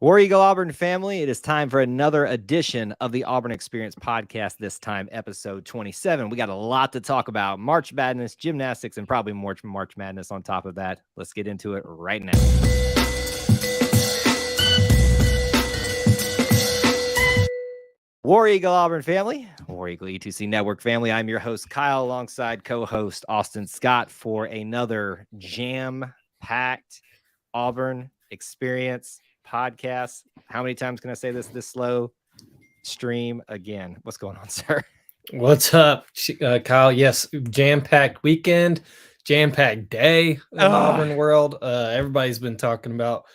War Eagle Auburn family, it is time for another edition of the Auburn Experience podcast, this time episode 27. We got a lot to talk about: March Madness, gymnastics, and probably more March Madness on top of that. Let's get into it right now. War Eagle Auburn family, War Eagle E2C Network family. I'm your host, Kyle, alongside co-host Austin Scott for another jam-packed Auburn Experience podcast. How many times can I say this slow? Stream again. What's going on, sir? What's up, Kyle? Yes, jam-packed weekend, jam-packed day in Auburn world. Everybody's been talking about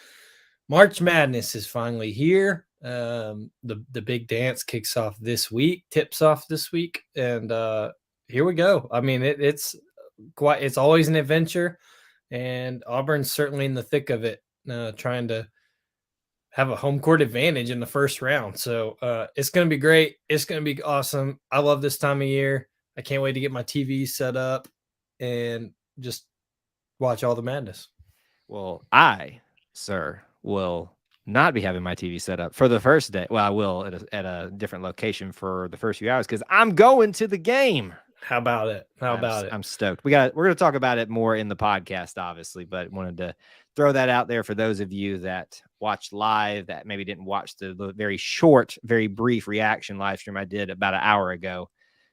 March Madness is finally here. The big dance kicks off this week, tips off this week, and here we go. I mean, it's always an adventure, and Auburn's certainly in the thick of it, trying to have a home court advantage in the first round. So it's going to be great. It's going to be awesome. I love this time of year. I can't wait to get my TV set up and just watch all the madness. Well, I, sir, will not be having my TV set up for the first day. Well, I will at a different location for the first few hours because I'm going to the game. How about it? I'm stoked. We're going to talk about it more in the podcast, obviously, but wanted to throw that out there for those of you that watched live that maybe didn't watch the very short, very brief reaction live stream I did about an hour ago,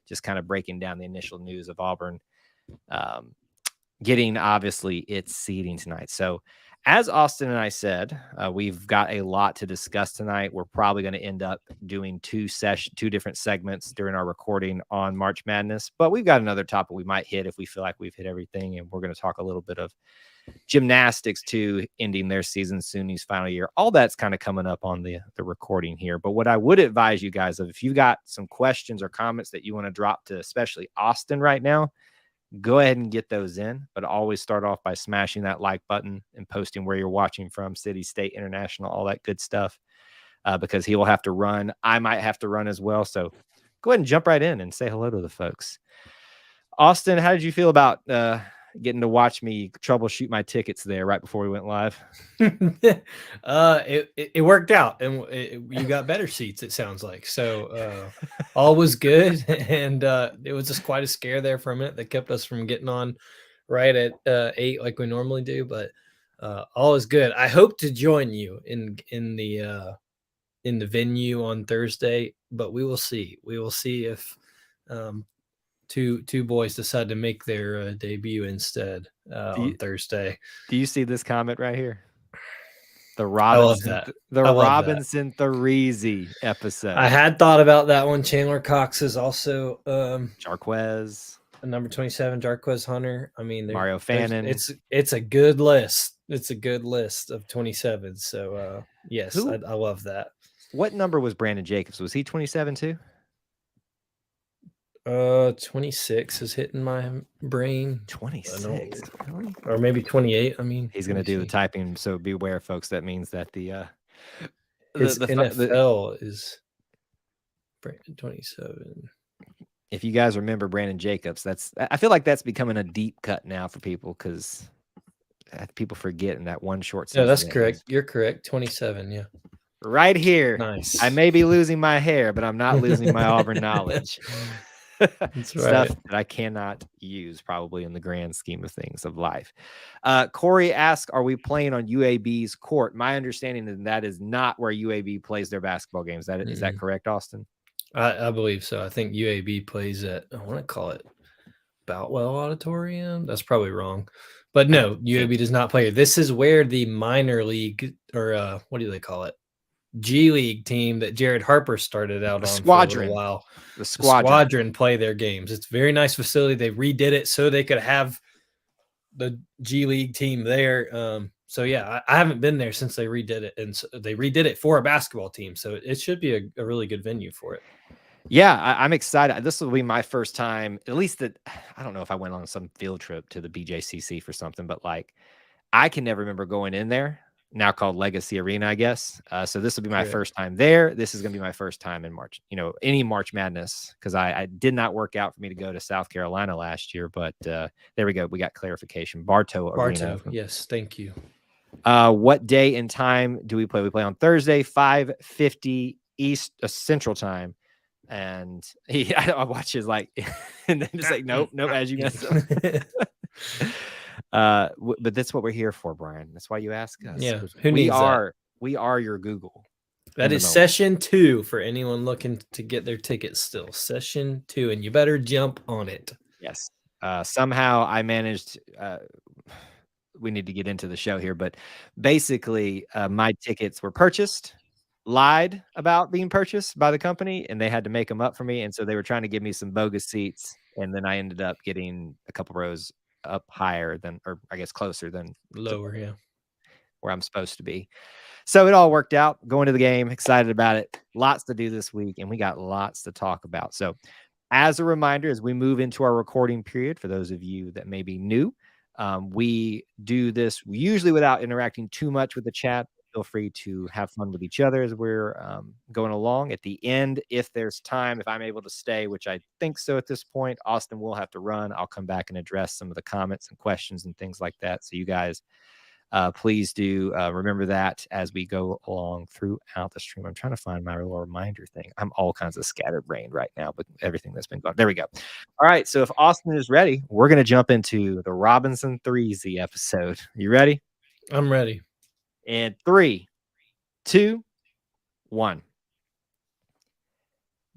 just kind of breaking down the initial news of Auburn getting, obviously, its seeding tonight. So as Austin and I said, we've got a lot to discuss tonight. We're probably going to end up doing two different segments during our recording on March Madness, but we've got another topic we might hit if we feel like we've hit everything, and we're going to talk a little bit of gymnastics too, ending their season soon, these final year. All that's kind of coming up on the recording here. But what I would advise you guys of, if you've got some questions or comments that you want to drop to especially Austin right now, go ahead and get those in, but always start off by smashing that like button and posting where you're watching from, city, state, international, all that good stuff, because he will have to run. I might have to run as well. So go ahead and jump right in and say hello to the folks. Austin, how did you feel about getting to watch me troubleshoot my tickets there right before we went live? It worked out, and you got better seats, it sounds like. So all was good, and it was just quite a scare there for a minute that kept us from getting on right at 8 like we normally do. But all is good. I hope to join you in the venue on Thursday, but we will see. We will see if two boys decide to make their debut instead on Thursday. Do you see this comment right here? The Robinson Therese episode. I had thought about that one. Chandler Cox is also Jarquez, number 27, Jarquez Hunter. I mean, Mario Fannin. It's a good list. It's a good list of 27. So yes, I love that. What number was Brandon Jacobs? Was he 27 too? 26 is hitting my brain. 26, or maybe 28. I mean, he's going to do the typing, so beware, folks. That means that the NFL is Brandon 27. If you guys remember Brandon Jacobs, I feel like that's becoming a deep cut now for people because people forget in that one short season. Yeah, that's correct. You're correct. 27. Yeah. Right here. Nice. I may be losing my hair, but I'm not losing my Auburn knowledge. That's Stuff right. that I cannot use probably in the grand scheme of things of life. Corey asks, are we playing on UAB's court? My understanding is that is not where UAB plays their basketball games. Is that correct, Austin? I believe so. I think UAB plays at, I want to call it Boutwell Auditorium. That's probably wrong. But no, UAB does not play. This is where the minor league, or what do they call it? G League team that Jared Harper started out on Squadron. for a little while. The Squadron play their games. It's a very nice facility. They redid it so they could have the G League team there. So yeah, I haven't been there since they redid it, and so they redid it for a basketball team. So it should be a really good venue for it. Yeah, I'm excited. This will be my first time, at least that I don't know if I went on some field trip to the BJCC for something, but like I can never remember going in there. Now called Legacy Arena, I guess. So this will be my first time there. This is going to be my first time in March, any March Madness, because I did not work out for me to go to South Carolina last year. But there we go. We got clarification. Bartow Arena. Yes, thank you. What day and time do we play? We play on Thursday, 5:50 Central Time. And I watch his like, and then it's like, nope, as you mess up. But that's what we're here for, Brian. That's why you ask us. Yeah, we are your Google. That is session 2 for anyone looking to get their tickets still. Session 2, and you better jump on it. Yes. Somehow I managed, we need to get into the show here, but basically, my tickets were purchased, lied about being purchased by the company, and they had to make them up for me, and so they were trying to give me some bogus seats, and then I ended up getting a couple rows up higher than, or I guess closer than lower, yeah, where I'm supposed to be. So it all worked out. Going to the game, excited about it. Lots to do this week, and we got lots to talk about. So as a reminder, as we move into our recording period, for those of you that may be new, we do this usually without interacting too much with the chat. Feel free to have fun with each other as we're going along. At the end, if there's time, if I'm able to stay, which I think so at this point, Austin will have to run. I'll come back and address some of the comments and questions and things like that. So you guys, please do remember that as we go along throughout the stream. I'm trying to find my little reminder thing. I'm all kinds of scatterbrained right now, but everything that's been going. There we go. All right. So if Austin is ready, we're going to jump into the Robinson 3Z episode. You ready? I'm ready. And 3, 2, 1.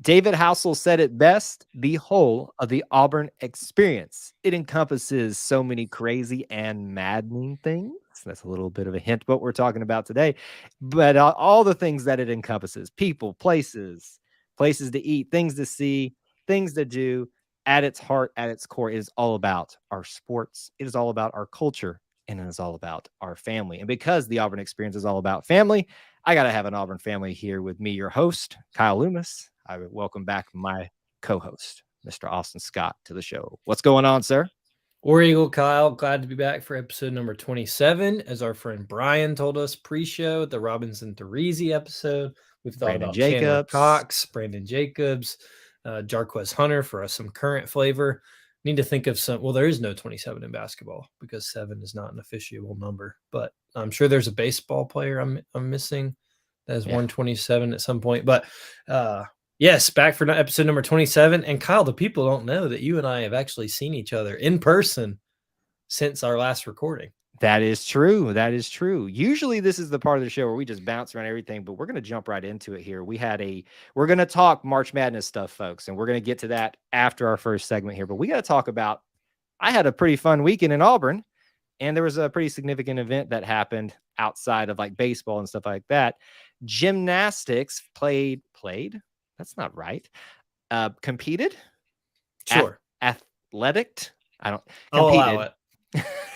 David Housel said it best: the whole of the Auburn experience. It encompasses so many crazy and maddening things. That's a little bit of a hint what we're talking about today. But all the things that it encompasses: people, places to eat, things to see, things to do. At its heart, at its core, it is all about our sports. It is all about our culture. And it is all about our family. And because the Auburn experience is all about family, I got to have an Auburn family here with me, your host, Kyle Loomis. I welcome back my co-host, Mr. Austin Scott, to the show. What's going on, sir? War Eagle Kyle, glad to be back for episode number 27. As our friend Brian told us pre-show, the Robinson 3Z episode, we've thought Brandon about Jacobs. Chandler Cox, Brandon Jacobs, Jarquez Hunter for some current flavor. Need to think of some. Well, there is no 27 in basketball because 7 is not an officiable number, but I'm sure there's a baseball player I'm missing that has 127 at some point. But yes, back for episode number 27. And Kyle, the people don't know that you and I have actually seen each other in person since our last recording. That is true. That is true. Usually this is the part of the show where we just bounce around everything, but we're going to jump right into it here. We're going to talk March Madness stuff, folks, and we're going to get to that after our first segment here. But we got to talk about, I had a pretty fun weekend in Auburn, and there was a pretty significant event that happened outside of like baseball and stuff like that. Gymnastics played. That's not right. Competed. Sure. Athletic. I don't. I'll allow it.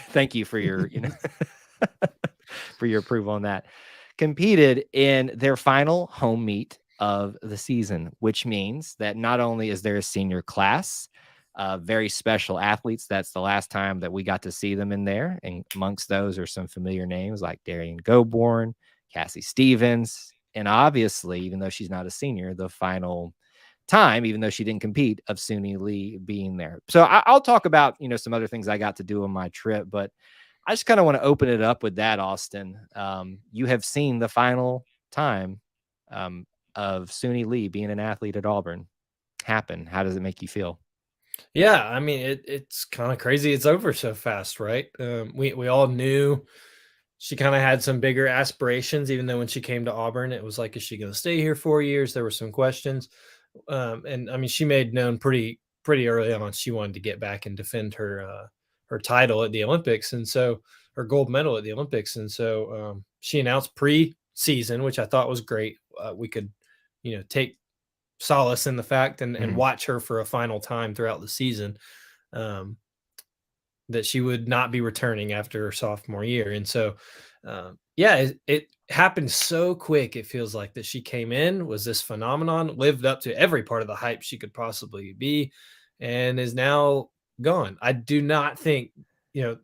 Thank you for your, for your approval on that. Competed in their final home meet of the season, which means that not only is there a senior class, very special athletes. That's the last time that we got to see them in there. And amongst those are some familiar names like Darian Goborn, Cassie Stevens, and obviously, even though she's not a senior, the final time, even though she didn't compete, of Suni Lee being there. So I'll talk about, some other things I got to do on my trip, but I just kind of want to open it up with that, Austin. You have seen the final time of Suni Lee being an athlete at Auburn happen. How does it make you feel? Yeah, I mean, it's kind of crazy. It's over so fast, right? We all knew she kind of had some bigger aspirations, even though when she came to Auburn, it was like, is she going to stay here 4 years? There were some questions. And I mean, she made known pretty early on she wanted to get back and defend her title at the Olympics, and so her gold medal at the Olympics. And so she announced pre-season, which I thought was great. We could, take solace in the fact and watch her for a final time throughout the season, that she would not be returning after her sophomore year. And so, it happened so quick. It feels like that she came in, was this phenomenon, lived up to every part of the hype she could possibly be, and is now gone. I do not think,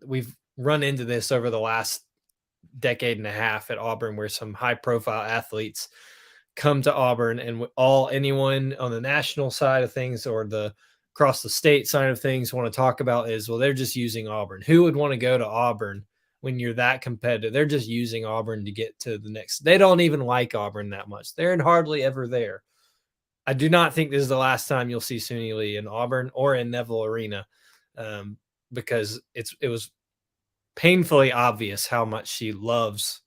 we've run into this over the last decade and a half at Auburn, where some high profile athletes come to Auburn and anyone on the national side of things or the across the state side of things want to talk about is, well, they're just using Auburn. Who would want to go to Auburn when you're that competitive. They're just using Auburn to get to the next. They don't even like Auburn that much. They're hardly ever there. I do not think this is the last time you'll see Suni Lee in Auburn or in Neville Arena, because it was painfully obvious how much she loves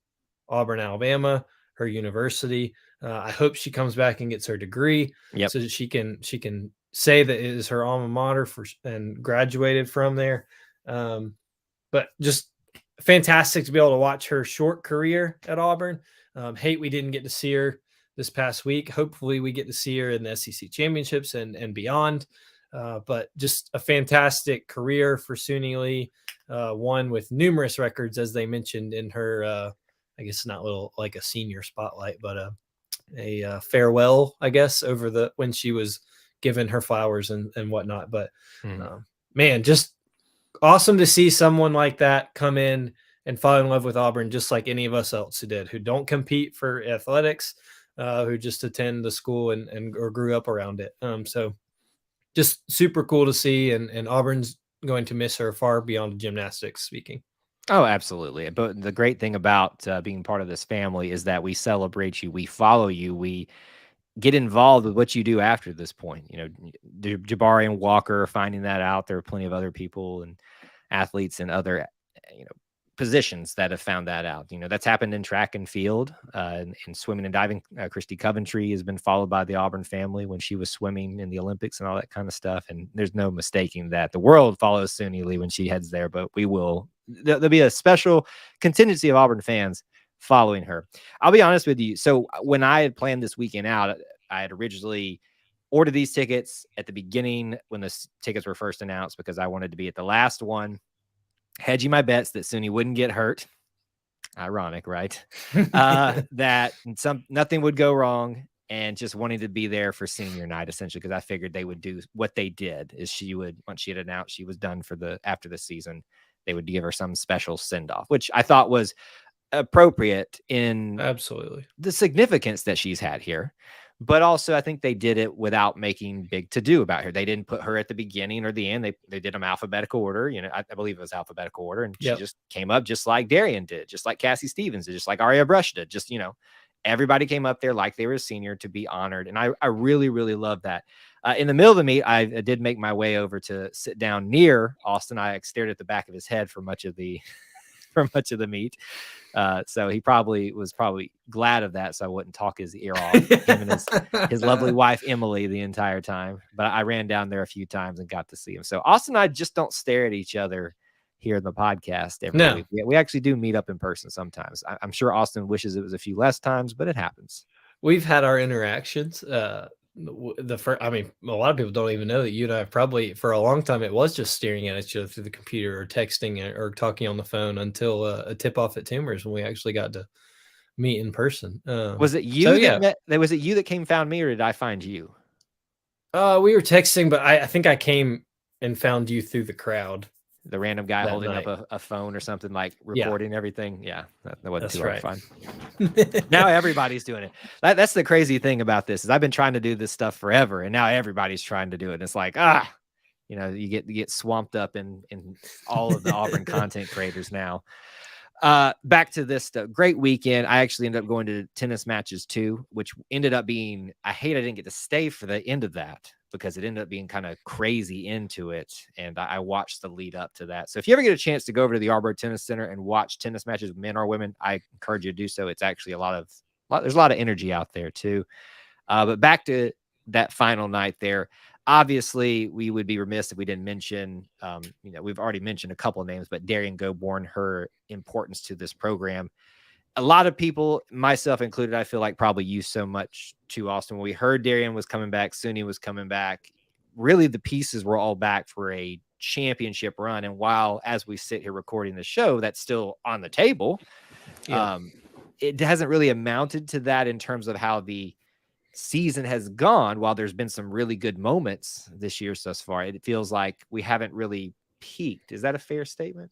Auburn, Alabama, her university. I hope she comes back and gets her degree, so that she can say that it is her alma mater and graduated from there. But just fantastic to be able to watch her short career at Auburn. Hate we didn't get to see her this past week. Hopefully we get to see her in the SEC championships and beyond. But just a fantastic career for Suni Lee, one with numerous records, as they mentioned in her, I guess not like a senior spotlight, but a farewell, I guess, over when she was given her flowers and whatnot. But man, just awesome to see someone like that come in and fall in love with Auburn, just like any of us else who don't compete for athletics, who just attend the school and or grew up around it. So just super cool to see, and Auburn's going to miss her far beyond gymnastics speaking. Oh, absolutely. But the great thing about being part of this family is that we celebrate you, we follow you, we get involved with what you do after this point. You know, Jabari and Walker are finding that out. There are plenty of other people and athletes and other, positions that have found that out. You know, that's happened in track and field, in swimming and diving. Christy Coventry has been followed by the Auburn family when she was swimming in the Olympics and all that kind of stuff. And there's no mistaking that the world follows Suni Lee when she heads there, but there'll be a special contingency of Auburn fans following her. I'll be honest with you. So when I had planned this weekend out, I had originally ordered these tickets at the beginning when the tickets were first announced, because I wanted to be at the last one, hedging my bets that Suni wouldn't get hurt. Ironic, right? That nothing would go wrong, and just wanting to be there for senior night, essentially, because I figured they would do what they did. Is once she had announced she was done after the season, they would give her some special send off, which I thought was appropriate in absolutely the significance that she's had here. But also, I think they did it without making big to do about her. They didn't put her at the beginning or the end. They did them alphabetical order. You know, I believe it was alphabetical order, and she just came up just like Darian did, just like Cassie Stevens did, just like Aria Brush did. Just, everybody came up there like they were a senior to be honored, and I really, really love that. In the middle of the meet, I did make my way over to sit down near Austin. I stared at the back of his head for much of the meet. So he was probably glad of that, so I wouldn't talk his ear off. Him and his lovely wife Emily the entire time. But I ran down there a few times and got to see him. So Austin and I just don't stare at each other here in the podcast every week. We actually do meet up in person sometimes. I'm sure Austin wishes it was a few less times, but it happens. We've had our interactions. A lot of people don't even know that you and I probably for a long time it was just staring at each other through the computer or texting or talking on the phone until a tip off at Tumors when we actually got to meet in person. Was it you was it you that came found me, or did I find you? We were texting, but I think I came and found you through the crowd. The random guy holding up a phone or something, like recording everything. Yeah, that wasn't too hard to find. Now everybody's doing it. That's the crazy thing about this is I've been trying to do this stuff forever, and now everybody's trying to do it. And it's like, you get swamped up in all of the Auburn content creators now. Back to this stuff. Great weekend. I actually ended up going to tennis matches too, which ended up being, I didn't get to stay for the end of that because it ended up being kind of crazy into it. And I watched the lead up to that. So if you ever get a chance to go over to the Auburn Tennis Center and watch tennis matches, men or women, I encourage you to do so. It's actually there's a lot of energy out there too. But back to that final night there. Obviously, we would be remiss if we didn't mention, we've already mentioned a couple of names, but Darian Goborn, her importance to this program. A lot of people, myself included, I feel like probably used so much to Austin. When we heard Darian was coming back, Suni was coming back, really the pieces were all back for a championship run. And while, as we sit here recording the show, that's still on the table, it hasn't really amounted to that in terms of how the season has gone. While there's been some really good moments this year thus far, it feels like we haven't really peaked. Is that a fair statement?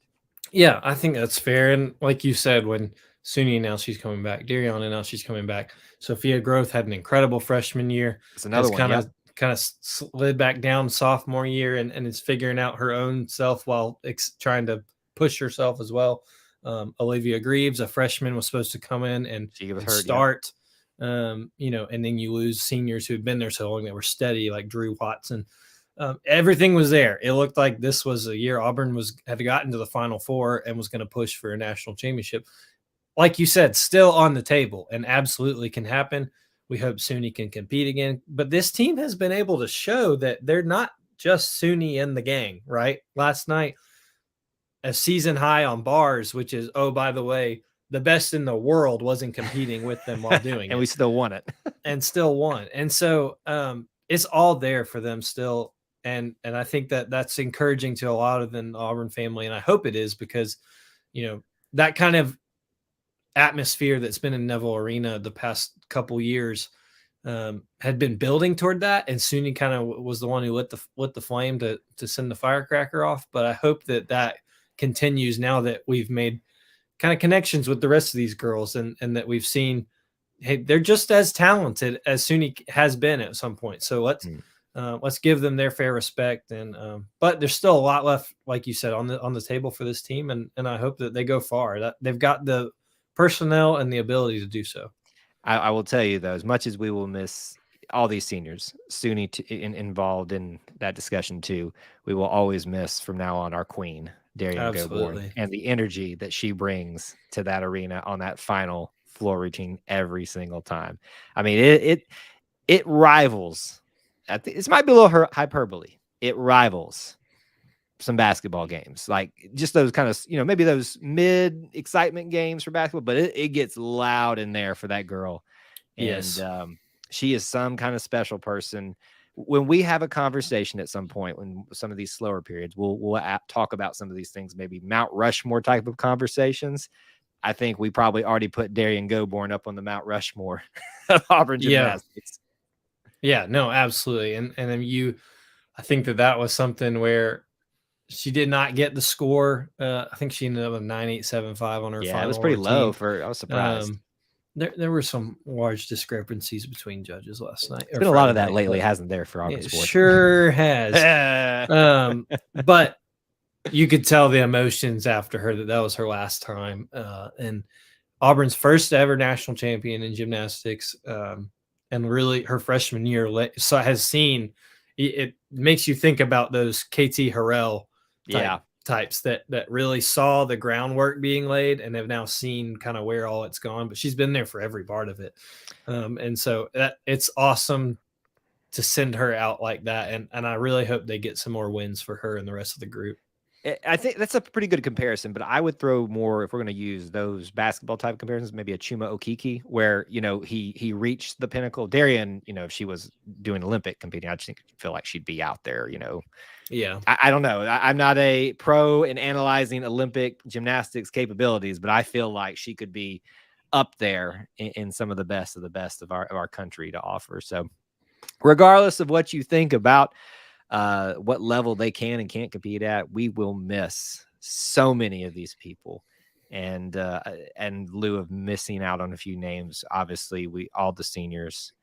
Yeah, I think that's fair. And like you said, when Suni announced she's coming back, Darian announced she's coming back, Sophia Groth had an incredible freshman year. It's another one, kind of slid back down sophomore year and is figuring out her own self while trying to push herself as well. Olivia Greaves, a freshman, was supposed to come in and She was hurt, start. And then you lose seniors who had been there so long that were steady, like Drew Watson. Everything was there. It looked like this was a year Auburn had gotten to the Final Four and was going to push for a national championship. Like you said, still on the table and absolutely can happen. We hope SUNY can compete again. But this team has been able to show that they're not just SUNY and the gang, right? Last night, a season high on bars, which is, oh, by the way, the best in the world wasn't competing with them while doing it. And we still won it. And still won. And so it's all there for them still. And I think that's encouraging to a lot of the Auburn family. And I hope it is because, that kind of atmosphere that's been in Neville Arena the past couple years had been building toward that. And SUNY kind of was the one who lit the flame to send the firecracker off. But I hope that continues now that we've made kind of connections with the rest of these girls and that we've seen, hey, they're just as talented as SUNY has been at some point. So let's give them their fair respect. And but there's still a lot left, like you said, on the table for this team, and I hope that they go far. That they've got the personnel and the ability to do so. I will tell you though, as much as we will miss all these seniors, SUNY involved in that discussion too, we will always miss from now on our queen, Darian Goborn, and the energy that she brings to that arena on that final floor routine every single time. I mean, it rivals. This might be a little hyperbole. It rivals some basketball games, like just those kind of, maybe those mid excitement games for basketball, but it gets loud in there for that girl. And yes. She is some kind of special person. When we have a conversation at some point, when some of these slower periods, we'll talk about some of these things, maybe Mount Rushmore type of conversations. I think we probably already put Darian Goborn up on the Mount Rushmore of Auburn gymnastics. Yeah, no, absolutely. And then I think that was something where she did not get the score. I think she ended up with 9.875 on her final. Yeah, it was pretty low I was surprised. There were some large discrepancies between judges last night. There's been a lot of that lately, hasn't there, for Auburn sports? Sure has. But you could tell the emotions after her that was her last time. And Auburn's first ever national champion in gymnastics. And really her freshman year has seen it makes you think about those KT Harrell types that really saw the groundwork being laid and have now seen kind of where all it's gone, but she's been there for every part of it. And so it's awesome to send her out like that. And I really hope they get some more wins for her and the rest of the group. I think that's a pretty good comparison, but I would throw more, if we're going to use those basketball type comparisons, maybe a Chuma Okeke, where, he reached the pinnacle. Darian, if she was doing Olympic competing, I just feel like she'd be out there, Yeah. I don't know. I'm not a pro in analyzing Olympic gymnastics capabilities, but I feel like she could be up there in some of the best of our country to offer. So regardless of what you think about what level they can and can't compete at, we will miss so many of these people. And in lieu of missing out on a few names, obviously all the seniors,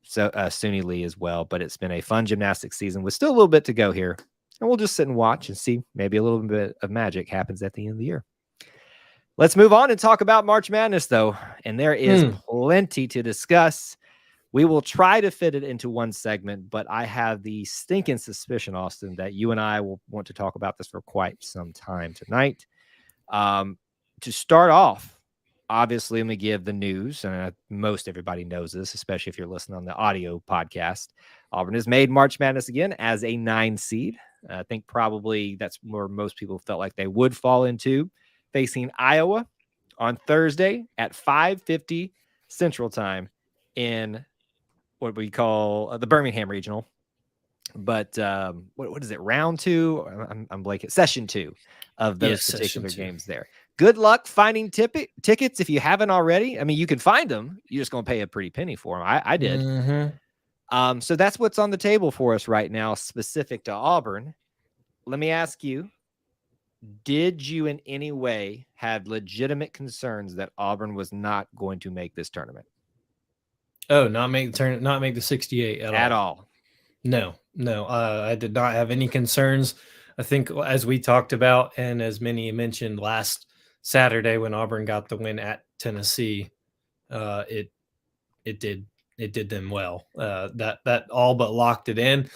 so Suni Lee as well. But it's been a fun gymnastics season with still a little bit to go here, and we'll just sit and watch and see maybe a little bit of magic happens at the end of the year. Let's move on and talk about March Madness, though, and there is plenty to discuss. We will try to fit it into one segment, but I have the stinking suspicion, Austin, that you and I will want to talk about this for quite some time tonight. To start off, obviously, let me give the news, and most everybody knows this, especially if you're listening on the audio podcast. Auburn has made March Madness again as a 9 seed. I think probably that's where most people felt like they would fall into, facing Iowa on Thursday at 5:50 Central Time in what we call the Birmingham Regional. But what is it? Round 2? I'm blanking. Session 2 of those particular games there. Good luck finding tickets if you haven't already. I mean, you can find them. You're just going to pay a pretty penny for them. I did. Mm-hmm. So that's what's on the table for us right now, specific to Auburn. Let me ask you, did you in any way have legitimate concerns that Auburn was not going to make this tournament? Oh, not make the tournament, not make the 68 at all. No. I did not have any concerns. I think as we talked about, and as many mentioned last Saturday when Auburn got the win at Tennessee, it did them well. That all but locked it in.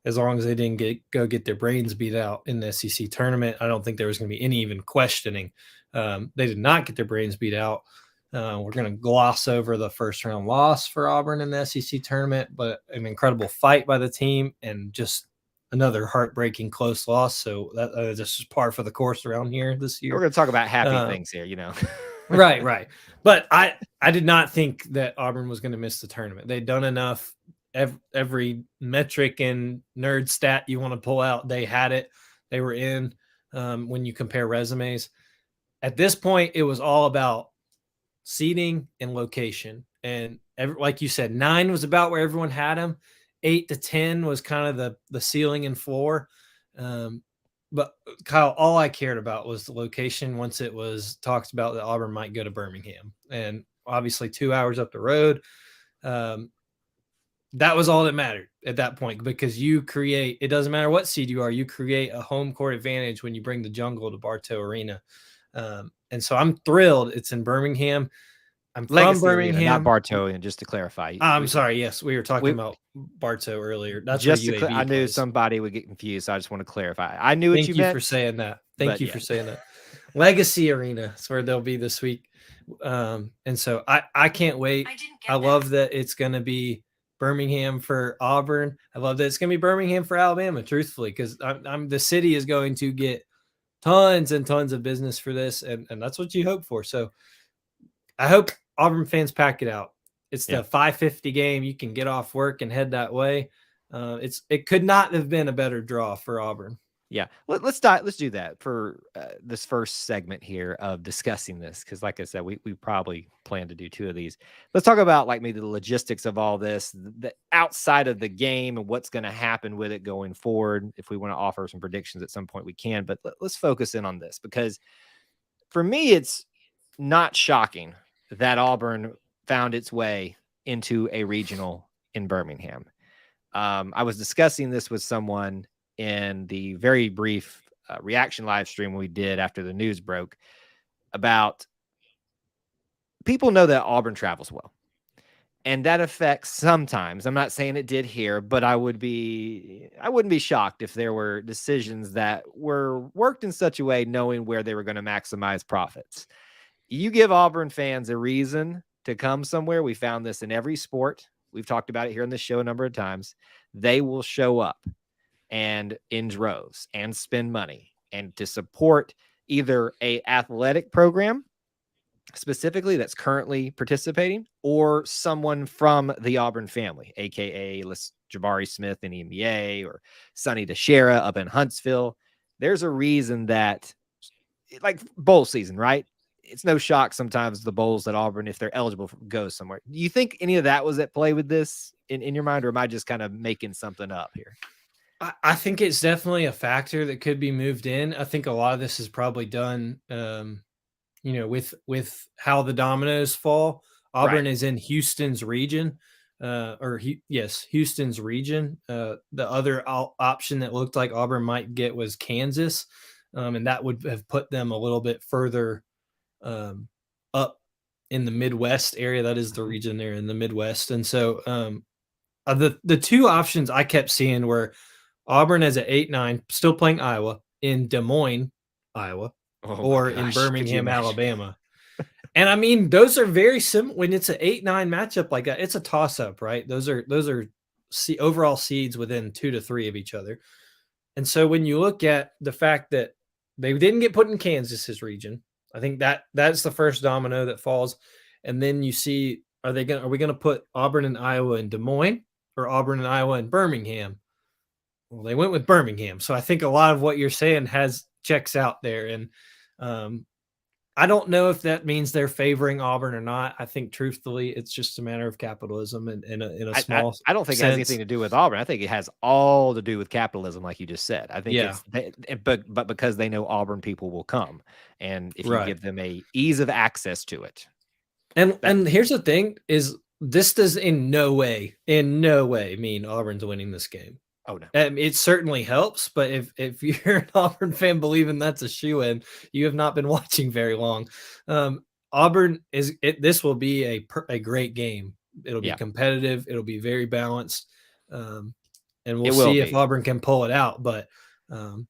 As long as they didn't go get their brains beat out in the SEC tournament, I don't think there was going to be any even questioning. They did not get their brains beat out. We're going to gloss over the first round loss for Auburn in the SEC tournament, but an incredible fight by the team and just another heartbreaking close loss. So that just is par for the course around here this year. We're going to talk about happy things here, Right. But I did not think that Auburn was going to miss the tournament. They'd done enough. Every metric and nerd stat you want to pull out, they had it. They were in. When you compare resumes, at this point, it was all about seating and location. And like you said, 9 was about where everyone had them. 8 to 10 was kind of the ceiling and floor. But Kyle, all I cared about was the location. Once it was talked about that Auburn might go to Birmingham, and obviously 2 hours up the road. That was all that mattered at that point, because it doesn't matter what seed you are, you create a home court advantage when you bring the jungle to Bartow Arena. And so I'm thrilled it's in Birmingham. I'm Legacy from Birmingham, Arena, not Bartow. And just to clarify, I'm sorry. Yes, we were talking about Bartow earlier. That's just where UAB I knew plays. Somebody would get confused. So I just want to clarify. I knew what you meant. Thank you for saying that. Thank you for saying that. Legacy Arena is where they'll be this week. And so I can't wait. I love that it's going to be Birmingham for Auburn. I love that it's going to be Birmingham for Alabama, truthfully, because the city is going to get tons and tons of business for this, and that's what you hope for. So I hope Auburn fans pack it out. It's the 5:50 game. You can get off work and head that way. It could not have been a better draw for Auburn. Yeah, let's do that for this first segment here of discussing this, because like I said, we probably plan to do 2 of these. Let's talk about like maybe the logistics of all this, the outside of the game, and what's going to happen with it going forward. If we want to offer some predictions at some point, we can. But let's focus in on this, because for me, it's not shocking that Auburn found its way into a regional in Birmingham. I was discussing this with someone in the very brief reaction live stream we did after the news broke, about people know that Auburn travels well, and that affects sometimes. I'm not saying it did here, but I wouldn't be shocked if there were decisions that were worked in such a way knowing where they were going to maximize profits. You give Auburn fans a reason to come somewhere. We found this in every sport. We've talked about it here on this show a number of times. They will show up and in droves and spend money and to support either a athletic program specifically that's currently participating, or someone from the Auburn family, aka Jabari Smith in NBA, or Sonny DeShera up in Huntsville. There's a reason that, like bowl season, right? It's no shock sometimes the bowls that Auburn, if they're eligible, go somewhere. Do you think any of that was at play with this in your mind, or am I just kind of making something up here? I think it's definitely a factor that could be moved in. I think a lot of this is probably done, with how the dominoes fall. Auburn is in Houston's region, Houston's region. The other option that looked like Auburn might get was Kansas, and that would have put them a little bit further up in the Midwest area. That is the region there in the Midwest. And so the 2 options I kept seeing were Auburn as an 8-9, still playing Iowa, in Des Moines, Iowa, or in Birmingham, Alabama. And I mean, those are very similar. When it's an 8-9 matchup like that, it's a toss-up, right? Those are overall seeds within 2 to 3 of each other. And so when you look at the fact that they didn't get put in Kansas's region, I think that's the first domino that falls. And then you see, are we going to put Auburn and Iowa in Des Moines, or Auburn and Iowa in Birmingham? Well, they went with Birmingham. So I think a lot of what you're saying checks out there. And I don't know if that means they're favoring Auburn or not. I think truthfully, it's just a matter of capitalism and in a small I don't think it has anything to do with Auburn. I think it has all to do with capitalism, like you just said. I think but because they know Auburn people will come, and if you give them a ease of access to it. And here's the thing: is this does in no way mean Auburn's winning this game. Oh no. It certainly helps, but if you're an Auburn fan believing that's a shoe-in, you have not been watching very long. Auburn this will be a great game. It'll be Yeah, competitive. It'll be very balanced, and we'll it will see if be. Auburn can pull it out. But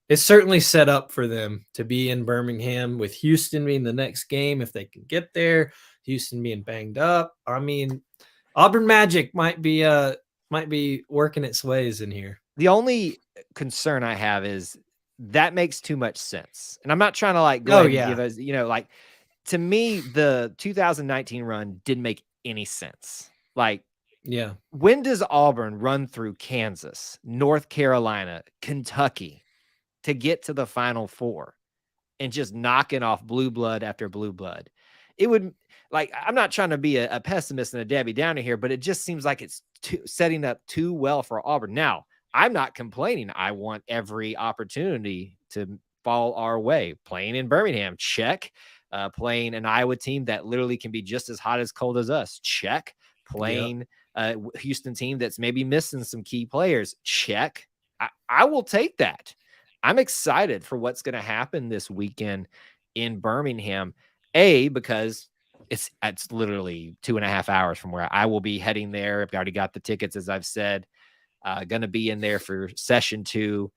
it's certainly set up for them to be in Birmingham, with Houston being the next game if they can get there. Houston being banged up. I mean, Auburn Magic might be working its ways in here. The only concern I have is that makes too much sense. And I'm not trying to like go ahead and give us, like, to me, the 2019 run didn't make any sense. Like, yeah, when does Auburn run through Kansas, North Carolina, Kentucky to get to the Final Four and just knocking off blue blood after blue blood? It would, like, I'm not trying to be a pessimist and a Debbie Downer here, but it just seems like it's setting up too well for Auburn. Now, I'm not complaining. I want every opportunity to fall our way. Playing in Birmingham, check. Playing an Iowa team that literally can be just as hot as cold as us, check. Playing a Houston team that's maybe missing some key players, check. I will take that. I'm excited for what's going to happen this weekend in Birmingham. Because it's literally 2.5 hours from where I will be heading there. I've already got the tickets, as I've said. Going to be in there for session 2.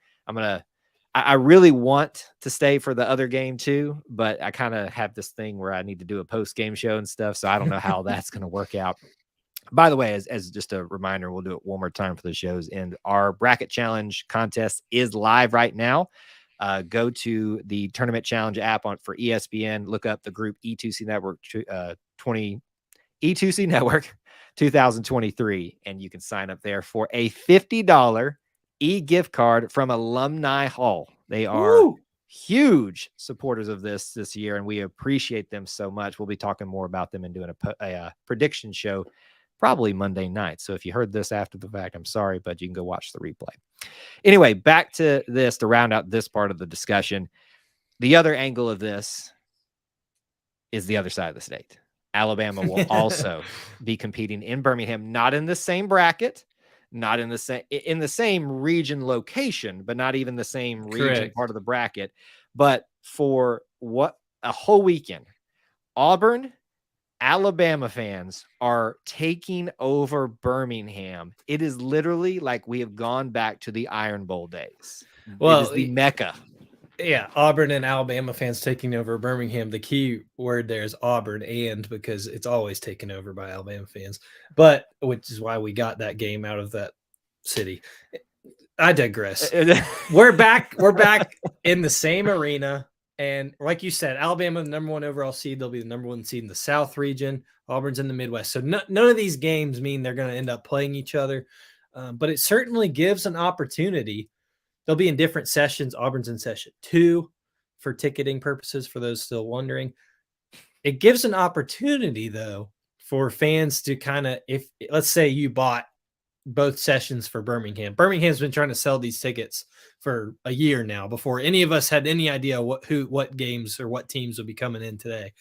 I really want to stay for the other game too, but I kind of have this thing where I need to do a post-game show and stuff. So I don't know how that's going to work out. By the way, as just a reminder, we'll do it one more time for the show's end. Our bracket challenge contest is live right now. Go to the tournament challenge app for ESPN. Look up the group E2C Network E2C Network 2023, and you can sign up there for a $50 e-gift card from Alumni Hall. They are huge supporters of this year, and we appreciate them so much. We'll be talking more about them and doing a prediction show probably Monday night. So if you heard this after the fact, I'm sorry, but you can go watch the replay. Anyway, back to this to round out this part of the discussion. The other angle of this is the other side of the state. Alabama will also be competing in Birmingham, not in the same bracket, not in the same region location, but not even the same region part of the bracket, but for a whole weekend. Auburn, Alabama fans are taking over Birmingham. It is literally like we have gone back to the Iron Bowl days. Well, it is the Mecca. Yeah, Auburn and Alabama fans taking over Birmingham. The key word there is Auburn, and because it's always taken over by Alabama fans, but which is why we got that game out of that city. I digress. We're back in the same arena. And like you said, Alabama, the number 1 overall seed, they'll be the number 1 seed in the South region. Auburn's in the Midwest. So none of these games mean they're going to end up playing each other. But it certainly gives an opportunity. They'll be in different sessions. Auburn's in session 2 for ticketing purposes, for those still wondering. It gives an opportunity, though, for fans to kind of, if let's say you bought both sessions for Birmingham. Birmingham's been trying to sell these tickets for a year now before any of us had any idea what games or what teams would be coming in today.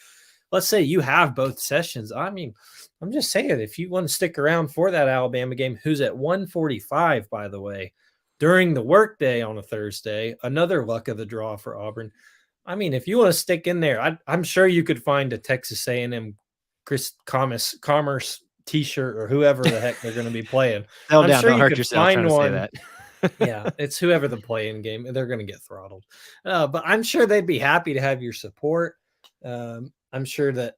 Let's say you have both sessions. I mean, I'm just saying, if you want to stick around for that Alabama game, who's at 1:45, by the way, during the workday on a Thursday, another luck of the draw for Auburn. I mean, if you want to stick in there, I'm sure you could find a Texas A&M Chris Commerce T-shirt or whoever the heck they're going to be playing. I'm sure you could find one. Yeah, it's whoever the play-in game. They're going to get throttled. But I'm sure they'd be happy to have your support. I'm sure that,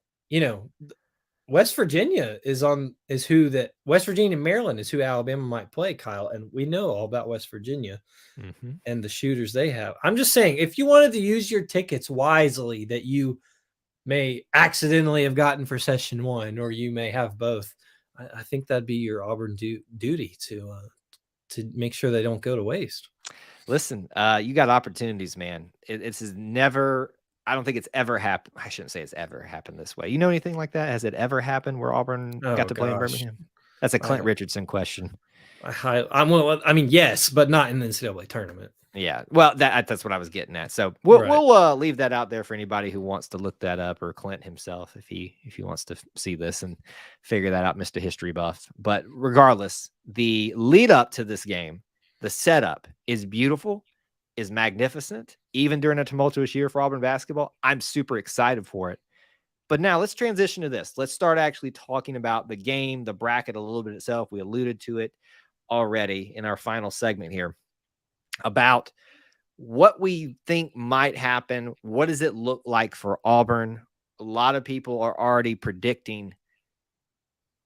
West Virginia West Virginia and Maryland is who Alabama might play, Kyle. And we know all about West Virginia and the shooters they have. I'm just saying, if you wanted to use your tickets wisely that you may accidentally have gotten for session 1, or you may have both, I think that'd be your Auburn duty to make sure they don't go to waste. Listen, you got opportunities, man. It's never, I don't think it's ever happened. I shouldn't say it's ever happened this way. You know anything like that? Has it ever happened where Auburn got to play in Birmingham? That's a Clint Richardson question. I mean, yes, but not in the NCAA tournament. Yeah, well, that's what I was getting at. So we'll leave that out there for anybody who wants to look that up, or Clint himself, if he wants to see this and figure that out, Mr. History Buff. But regardless, the lead up to this game The setup is beautiful, is magnificent, even during a tumultuous year for Auburn basketball. I'm super excited for it. But now let's transition to this. Let's start actually talking about the game, the bracket a little bit itself. We alluded to it already in our final segment here about what we think might happen. What does it look like for Auburn? A lot of people are already predicting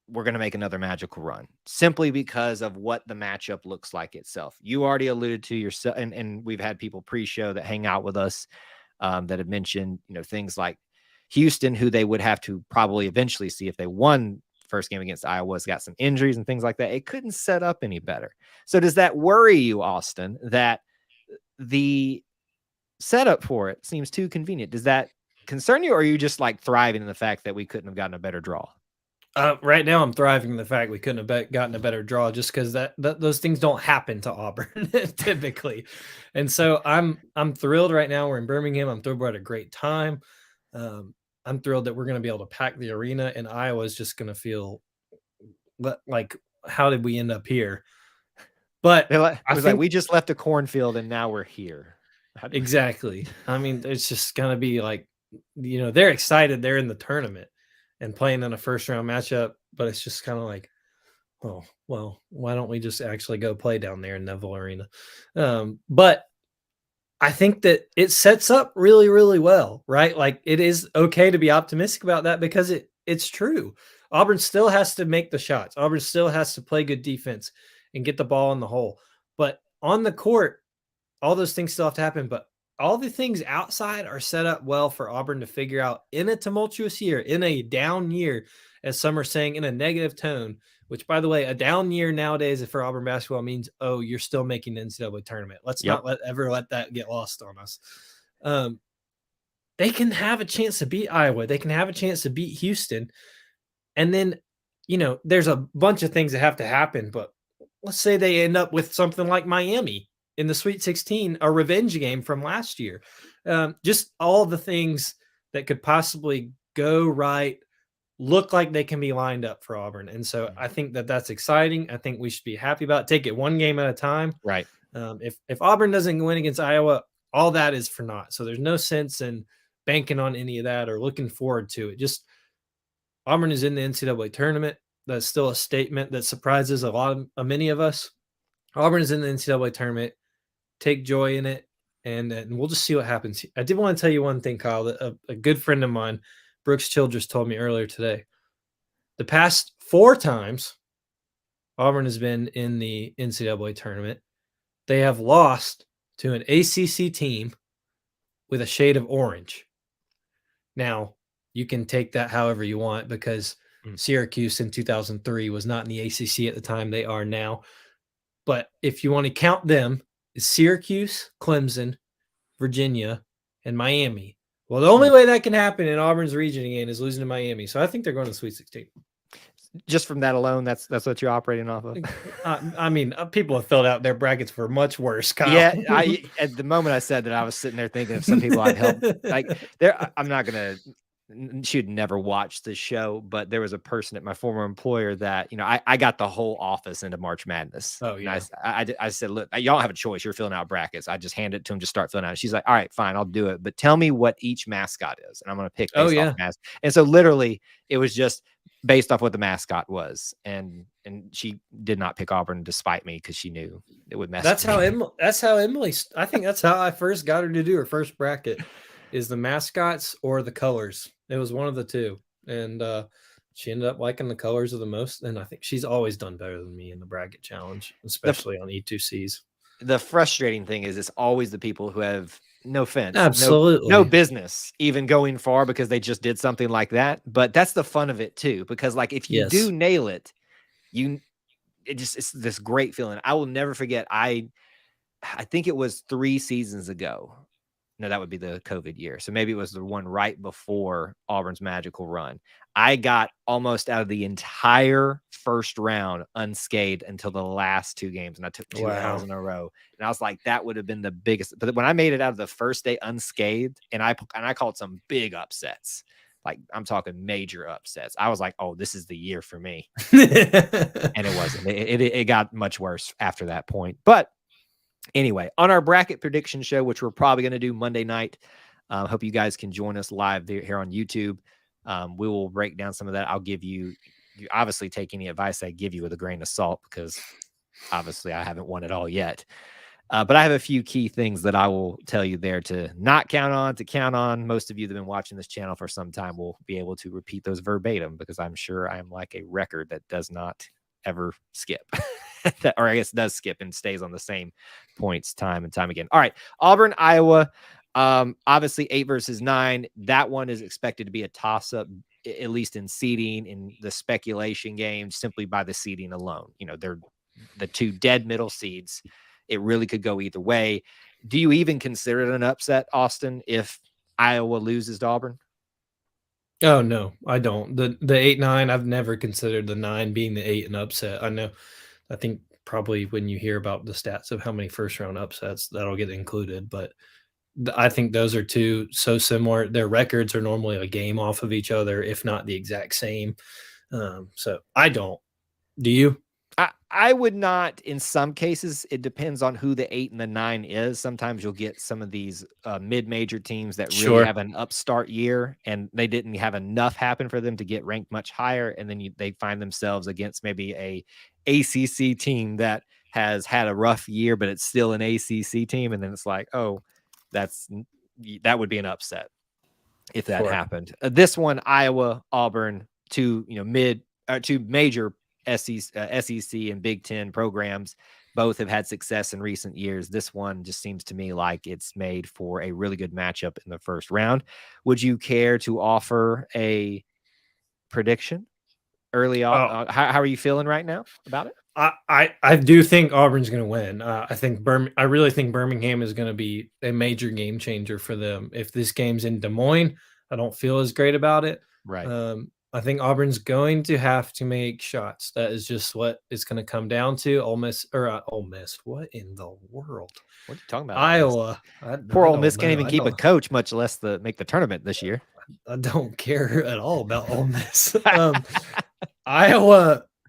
we're going to make another magical run simply because of what the matchup looks like itself. You already alluded to yourself, and we've had people pre-show that hang out with us that have mentioned, things like Houston, who they would have to probably eventually see if they won first game against Iowa, has got some injuries and things like that. It couldn't set up any better. So does that worry you, Austin, that the setup for it seems too convenient? Does that concern you, or are you just like thriving in the fact that we couldn't have gotten a better draw? Right now, I'm thriving in the fact we couldn't have gotten a better draw, just because that those things don't happen to Auburn typically, and so I'm thrilled right now. We're in Birmingham. I'm thrilled we're at a great time. I'm thrilled that we're going to be able to pack the arena, and Iowa is just going to feel like, how did we end up here? But it was like we just left a cornfield and now we're here. Exactly. I mean, it's just going to be like, they're excited. They're in the tournament and playing in a first round matchup, but it's just kind of like, oh, well, why don't we just actually go play down there in Neville Arena? But I think that it sets up really, really well, right? Like, it is okay to be optimistic about that because it's true. Auburn still has to make the shots. Auburn still has to play good defense and get the ball in the hole. But on the court, all those things still have to happen. But all the things outside are set up well for Auburn to figure out in a tumultuous year, in a down year, as some are saying, in a negative tone, which, by the way, a down year nowadays for Auburn basketball means, oh, you're still making the NCAA tournament. Let's not ever let that get lost on us. They can have a chance to beat Iowa. They can have a chance to beat Houston. And then, there's a bunch of things that have to happen. But let's say they end up with something like Miami in the Sweet 16, a revenge game from last year. Just all the things that could possibly go right, look like they can be lined up for Auburn. And so I think that that's exciting. I think we should be happy about it. Take it one game at a time. Right. If Auburn doesn't win against Iowa, all that is for naught. So there's no sense in banking on any of that or looking forward to it. Just Auburn is in the NCAA tournament. That's still a statement that surprises many of us. Auburn is in the NCAA tournament. Take joy in it, and we'll just see what happens. I did want to tell you one thing, Kyle, that a good friend of mine, Brooks Childress, told me earlier today. The past 4 times Auburn has been in the NCAA tournament, they have lost to an ACC team with a shade of orange. Now, you can take that however you want, because Syracuse in 2003 was not in the ACC at the time. They are now. But if you want to count them, it's Syracuse, Clemson, Virginia, and Miami. Well, the only way that can happen in Auburn's region again is losing to Miami. So I think they're going to the Sweet 16. Just from that alone, that's what you're operating off of. I mean, people have filled out their brackets for much worse, Kyle. Yeah, at the moment I said that, I was sitting there thinking of some people I'd help. Like, I'm not gonna. She'd never watched the show, but there was a person at my former employer that, I got the whole office into March Madness. Oh, yeah. I said, look, y'all have a choice. You're filling out brackets. I just hand it to him, just start filling out. She's like, all right, fine, I'll do it. But tell me what each mascot is. And I'm going to pick based off mascot. And so literally it was just based off what the mascot was. And she did not pick Auburn despite me, because she knew it would mess. That's how Emily, I think that's how I first got her to do her first bracket, is the mascots or the colors. It was one of the two. And she ended up liking the colors the most. And I think she's always done better than me in the bracket challenge, especially on E2Cs. The frustrating thing is it's always the people who have, no offense, absolutely no business even going far because they just did something like that. But that's the fun of it too, because like if you do nail it, it's this great feeling. I will never forget. I think it was 3 seasons ago. No, that would be the COVID year. So maybe it was the one right before Auburn's magical run. I got almost out of the entire first round unscathed until the last 2 games. And I took 2 L's in a row. And I was like, that would have been the biggest. But when I made it out of the first day unscathed, and I called some big upsets, like I'm talking major upsets, I was like, oh, this is the year for me. And it wasn't. It got much worse after that point. But Anyway, on our bracket prediction show, which we're probably going to do Monday night, hope you guys can join us live here on YouTube. We will break down some of that. I'll give you obviously take any advice I give you with a grain of salt, because obviously I haven't won it all yet. But I have a few key things that I will tell you there to not count on, to count on. Most of you that have been watching this channel for some time will be able to repeat those verbatim, because I'm sure I'm like a record that does not ever skip. Or I guess does skip and stays on the same points time and time again. All right, Auburn, Iowa. Obviously 8 versus 9. That one is expected to be a toss-up, at least in seeding, in the speculation games, simply by the seeding alone. You know, they're the two dead middle seeds. It really could go either way. Do you even consider it an upset, Austin, if Iowa loses to Auburn? Oh no, I don't. The 8-9, I've never considered the 9 being the 8 an upset. I think probably when you hear about the stats of how many first round upsets, that'll get included. But I think those are two so similar. Their records are normally a game off of each other, if not the exact same. So I don't. Do you? I would not. In some cases, it depends on who the 8 and the 9 is. Sometimes you'll get some of these mid-major teams that really have an upstart year, and they didn't have enough happen for them to get ranked much higher, and then they find themselves against maybe a ACC team that has had a rough year, but it's still an ACC team, and then it's like, oh, that would be an upset if that happened. This one, Iowa, Auburn, two major SEC and Big Ten programs, both have had success in recent years. This one just seems to me like it's made for a really good matchup in the first round. Would you care to offer a prediction early on? How are you feeling right now about it? I do think Auburn's going to win. I really think Birmingham is going to be a major game changer for them. If this game's in Des Moines, I don't feel as great about it. Right. I think Auburn's going to have to make shots. That is just what it's going to come down to. Ole Miss. What in the world? What are you talking about? Iowa. Poor Ole Miss can't even keep a coach, much less make the tournament this year. I don't care at all about Ole Miss.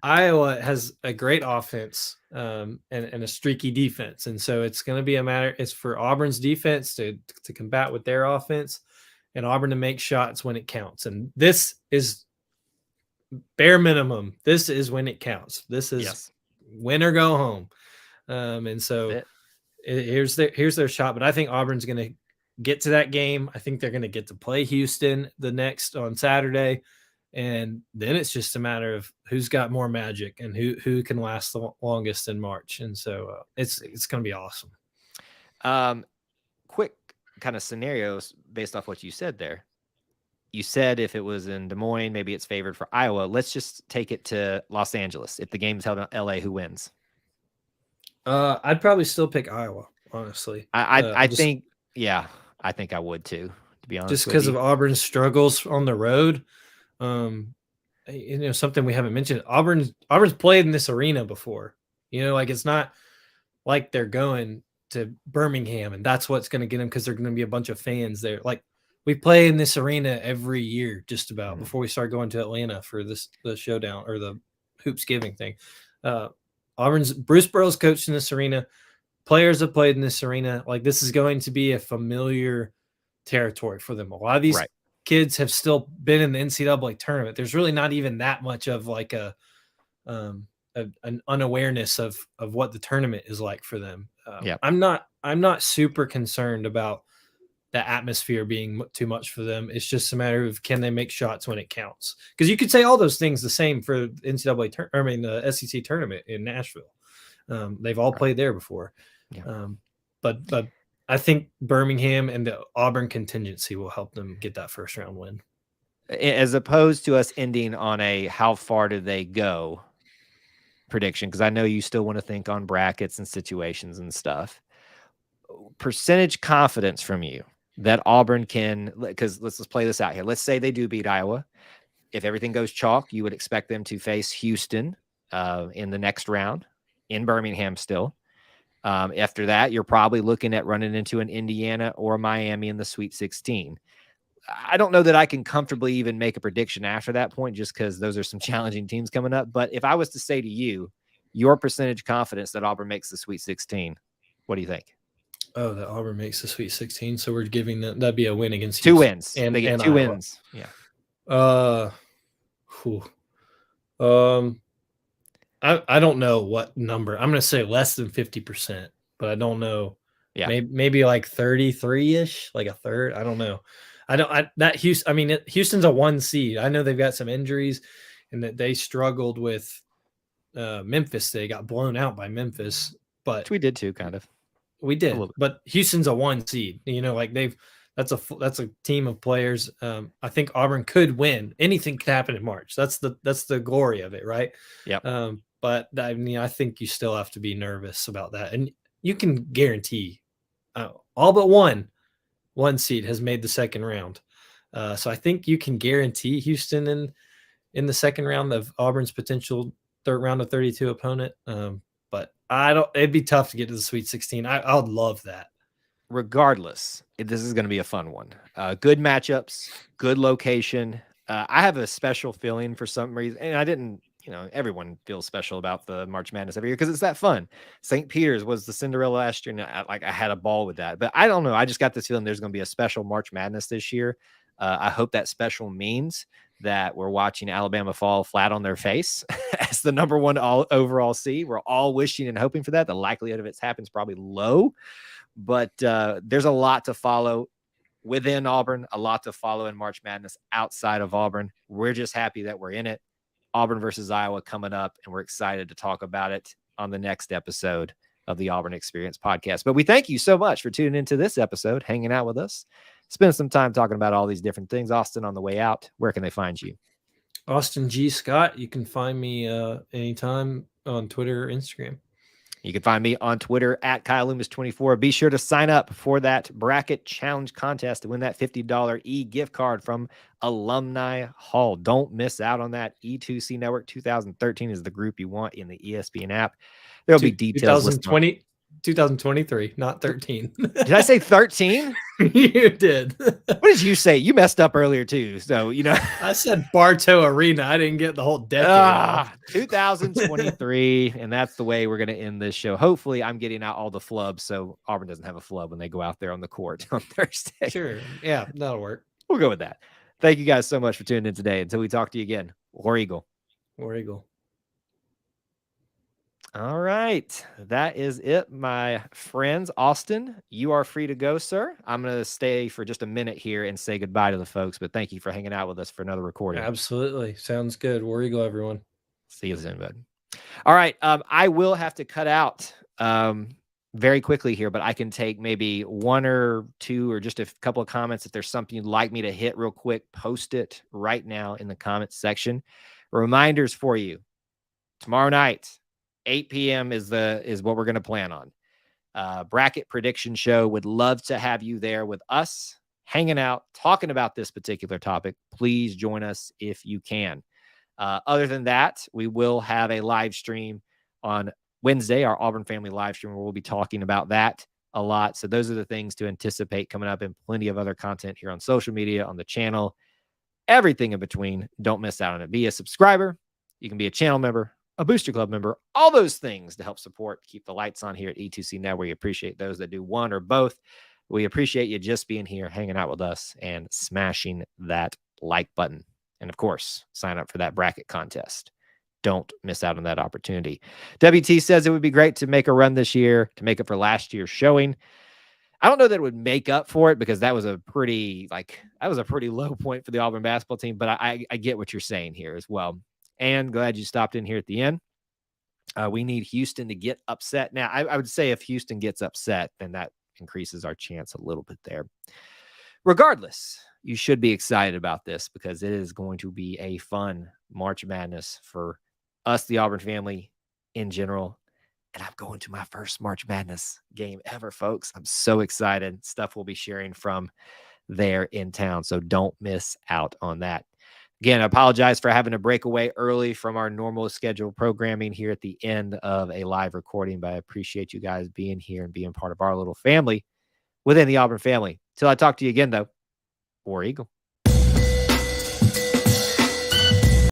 Iowa has a great offense and a streaky defense, and so it's going to be a matter. It's for Auburn's defense to combat with their offense, and Auburn to make shots when it counts. And this is bare minimum. This is when it counts. This is win or go home. And so here's their shot. But I think Auburn's going to get to that game. I think they're going to get to play Houston on Saturday. And then it's just a matter of who's got more magic and who can last the longest in March. And so it's going to be awesome. Quick kind of scenarios based off what you said there. You said if it was in Des Moines, maybe it's favored for Iowa. Let's just take it to Los Angeles. If the game's held in LA, who wins? I'd probably still pick Iowa, honestly. I think I would too, to be honest. Just because of Auburn's struggles on the road. Something we haven't mentioned. Auburn's played in this arena before. Like it's not like they're going to Birmingham and that's what's going to get them, because they're going to be a bunch of fans there. Like we play in this arena every year, just about before we start going to Atlanta for the showdown or the Hoopsgiving thing. Bruce Burrow's coached in this arena. Players have played in this arena. Like this is going to be a familiar territory for them. A lot of these kids have still been in the NCAA tournament. There's really not even that much of like an unawareness of what the tournament is like for them. I'm not super concerned about the atmosphere being too much for them. It's just a matter of can they make shots when it counts? Because you could say all those things the same for the SEC tournament in Nashville. They've all played there before. But I think Birmingham and the Auburn contingency will help them get that first round win. As opposed to us ending on a how far do they go prediction, because I know you still want to think on brackets and situations and stuff. Percentage confidence from you that Auburn can, because let's play this out here. Let's say they do beat Iowa. If everything goes chalk, you would expect them to face Houston in the next round in Birmingham still. After that, you're probably looking at running into an Indiana or Miami in the Sweet 16. I don't know that I can comfortably even make a prediction after that point, just because those are some challenging teams coming up. But if I was to say to you, your percentage confidence that Auburn makes the Sweet 16. What do you think? Oh, that Auburn makes the Sweet 16, so we're giving that'd be a win against 2 Houston wins. They get and 2 Iowa. wins. Yeah. Whew. I don't know what number. I'm going to say less than 50%, but I don't know. Yeah. Maybe like 33-ish, like a third. I don't know. Houston's a 1 seed. I know they've got some injuries and that they struggled with Memphis. They got blown out by Memphis, but Which we did too, kind of. we did. But Houston's a 1 seed. That's a team of players. I think Auburn could win. Anything could happen in March. That's the glory of it, right? Yeah. But I think you still have to be nervous about that, and you can guarantee all but one seed has made the second round. So I think you can guarantee Houston in the second round of Auburn's potential third round of 32 opponent. But it'd be tough to get to the Sweet 16. I would love that. Regardless, this is going to be a fun one. Good matchups, good location. I have a special feeling for some reason, and I didn't, everyone feels special about the March Madness every year because it's that fun. St. Peter's was the Cinderella last year, and I had a ball with that. But I don't know. I just got this feeling there's going to be a special March Madness this year. I hope that special means that we're watching Alabama fall flat on their face as the number one overall seed. We're all wishing and hoping for that. The likelihood of it happens probably low. But there's a lot to follow within Auburn, a lot to follow in March Madness outside of Auburn. We're just happy that we're in it. Auburn versus Iowa coming up, and we're excited to talk about it on the next episode of the Auburn Experience podcast. But we thank you so much for tuning into this episode, hanging out with us, spend some time talking about all these different things. Austin, on the way out, where can they find you? Austin G. Scott. You can find me anytime on Twitter or Instagram. You can find me on Twitter at Kyle Loomis24. Be sure to sign up for that bracket challenge contest to win that $50 e-gift card from Alumni Hall. Don't miss out on that. E2C Network 2013 is the group you want in the ESPN app. There'll be details. 2023, not 13. Did I say 13? You did. What did you say? You messed up earlier too. So, I said Bartow Arena. I didn't get the whole decade. 2023. And that's the way we're going to end this show. Hopefully I'm getting out all the flubs so Auburn doesn't have a flub when they go out there on the court on Thursday. Sure. Yeah, that'll work. We'll go with that. Thank you guys so much for tuning in today. Until we talk to you again, War Eagle. War Eagle. All right. That is it, my friends. Austin, you are free to go, sir. I'm going to stay for just a minute here and say goodbye to the folks, but thank you for hanging out with us for another recording. Absolutely. Sounds good. War Eagle, everyone. See you soon, bud. All right. I will have to cut out very quickly here, but I can take maybe one or two or just a couple of comments. If there's something you'd like me to hit real quick, post it right now in the comments section. Reminders for you. Tomorrow night, 8 p.m. is what we're going to plan on. Bracket prediction show. Would love to have you there with us, hanging out, talking about this particular topic. Please join us if you can. Other than that, we will have a live stream on Wednesday, our Auburn Family live stream, where we'll be talking about that a lot. So those are the things to anticipate coming up, and plenty of other content here on social media, on the channel, everything in between. Don't miss out on it. Be a subscriber. You can be a channel member, a Booster Club member, all those things to help support, keep the lights on here at E2C Network. We appreciate those that do one or both. We appreciate you just being here, hanging out with us, and smashing that like button. And of course, sign up for that bracket contest. Don't miss out on that opportunity. WT says it would be great to make a run this year to make up for last year's showing. I don't know that it would make up for it because that was a pretty low point for the Auburn basketball team, but I get what you're saying here as well. And glad you stopped in here at the end. We need Houston to get upset. Now, I would say if Houston gets upset, then that increases our chance a little bit there. Regardless, you should be excited about this because it is going to be a fun March Madness for us, the Auburn family in general. And I'm going to my first March Madness game ever, folks. I'm so excited. Stuff we'll be sharing from there in town. So don't miss out on that. Again, I apologize for having to break away early from our normal scheduled programming here at the end of a live recording, but I appreciate you guys being here and being part of our little family within the Auburn family. Till I talk to you again, though, War Eagle.